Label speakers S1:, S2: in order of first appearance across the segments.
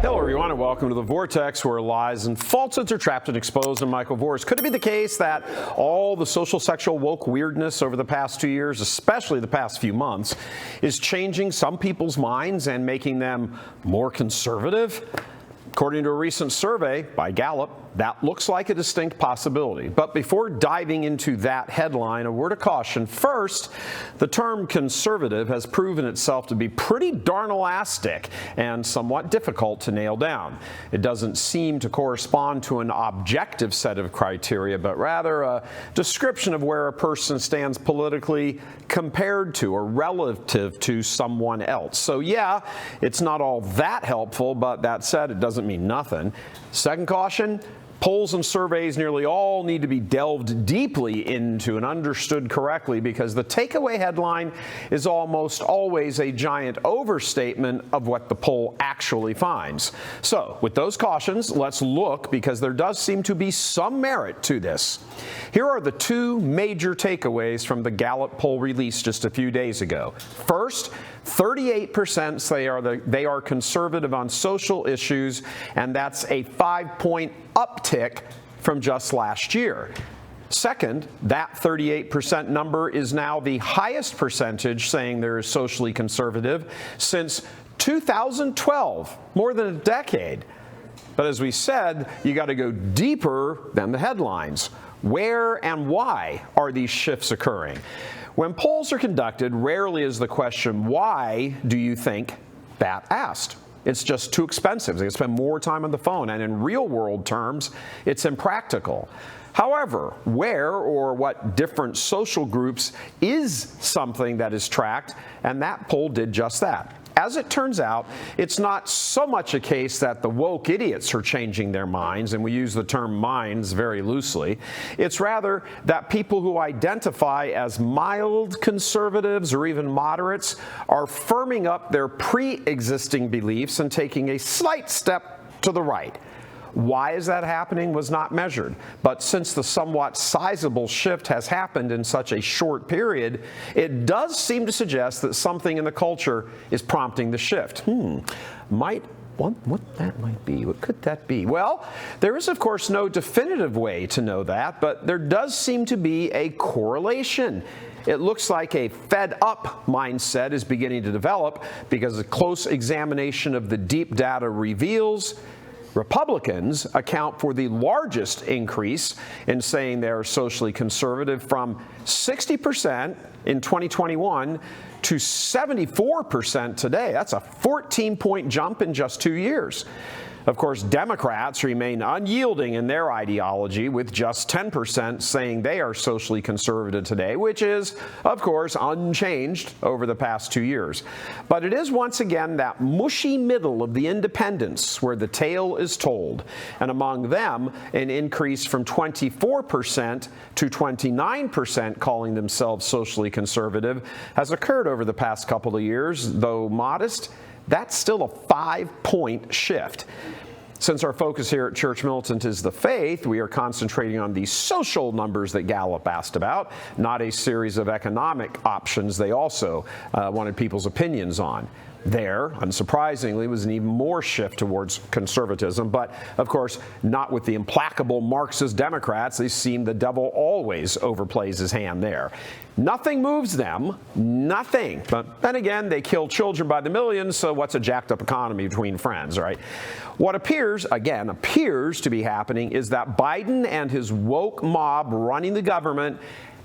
S1: Hello, everyone, and welcome to the Vortex, where lies and falsehoods are trapped and exposed. I'm Michael Voris. Could it be the case that all the social, sexual, woke weirdness over the past 2 years, especially the past few months, is changing some people's minds and making them more conservative? According to a recent survey by Gallup, that looks like a distinct possibility. But before diving into that headline, a word of caution. First, the term conservative has proven itself to be pretty darn elastic and somewhat difficult to nail down. It doesn't seem to correspond to an objective set of criteria, but rather a description of where a person stands politically compared to or relative to someone else. So yeah, it's not all that helpful, but that said, it doesn't mean nothing. Second caution, polls and surveys nearly all need to be delved deeply into and understood correctly, because the takeaway headline is almost always a giant overstatement of what the poll actually finds. So, with those cautions, let's look, because there does seem to be some merit to this. Here are the two major takeaways from the Gallup poll released just a few days ago. First, 38% say they are conservative on social issues, and that's a 5-point uptick from just last year. Second, that 38% number is now the highest percentage saying they're socially conservative since 2012, more than a decade. But as we said, you got to go deeper than the headlines. Where and why are these shifts occurring? When polls are conducted, rarely is the question, why do you think that asked? It's just too expensive. They spend more time on the phone, and in real-world terms, it's impractical. However, where or what different social groups is something that is tracked, and that poll did just that. As it turns out, it's not so much a case that the woke idiots are changing their minds, and we use the term minds very loosely. It's rather that people who identify as mild conservatives or even moderates are firming up their pre-existing beliefs and taking a slight step to the right. Why is that happening was not measured, but since the somewhat sizable shift has happened in such a short period, it does seem to suggest that something in the culture is prompting the shift. What that might be? What could that be? Well, there is, of course, no definitive way to know that, but there does seem to be a correlation. It looks like a fed-up mindset is beginning to develop, because a close examination of the deep data reveals Republicans account for the largest increase in saying they're socially conservative, from 60% in 2021 to 74% today. That's a 14-point jump in just 2 years. Of course, Democrats remain unyielding in their ideology, with just 10% saying they are socially conservative today, which is, of course, unchanged over the past 2 years. But it is once again that mushy middle of the independents where the tale is told. And among them, an increase from 24% to 29% calling themselves socially conservative has occurred over the past couple of years. Though modest, that's still a 5-point shift. Since our focus here at Church Militant is the faith, we are concentrating on the social numbers that Gallup asked about, not a series of economic options they also wanted people's opinions on. There, unsurprisingly, was an even more shift towards conservatism, but of course not with the implacable Marxist Democrats. They seem the devil always overplays his hand there. Nothing moves them, nothing. But then again, they kill children by the millions, so what's a jacked up economy between friends, right? What appears to be happening is that Biden and his woke mob running the government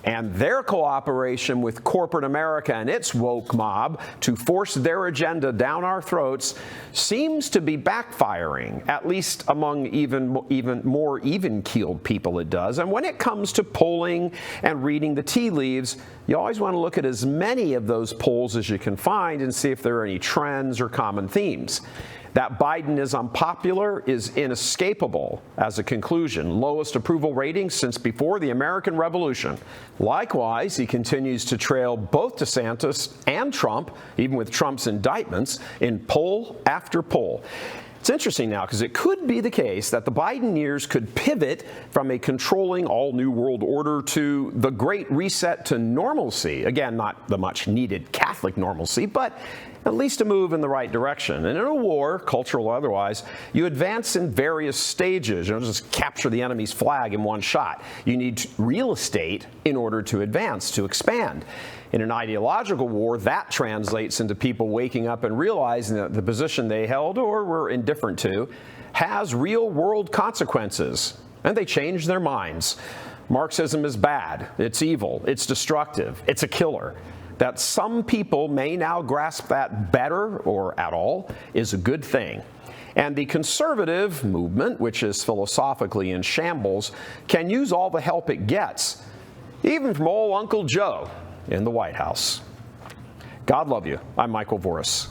S1: and their cooperation with corporate America and its woke mob to force their agenda down our throats seems to be backfiring, at least among even more even-keeled people it does. And when it comes to polling and reading the tea leaves, you always want to look at as many of those polls as you can find and see if there are any trends or common themes. That Biden is unpopular is inescapable as a conclusion. Lowest approval ratings since before the American Revolution. Likewise, he continues to trail both DeSantis and Trump, even with Trump's indictments, in poll after poll. It's interesting now because it could be the case that the Biden years could pivot from a controlling all-new world order to the great reset to normalcy. Again, not the much-needed Catholic normalcy, but at least a move in the right direction. And in a war, cultural or otherwise, you advance in various stages. You don't just capture the enemy's flag in one shot. You need real estate in order to advance, to expand. In an ideological war, that translates into people waking up and realizing that the position they held or were indifferent to has real-world consequences, and they change their minds. Marxism is bad, it's evil, it's destructive, it's a killer. That some people may now grasp that better or at all is a good thing. And the conservative movement, which is philosophically in shambles, can use all the help it gets, even from old Uncle Joe in the White House. God love you. I'm Michael Voris.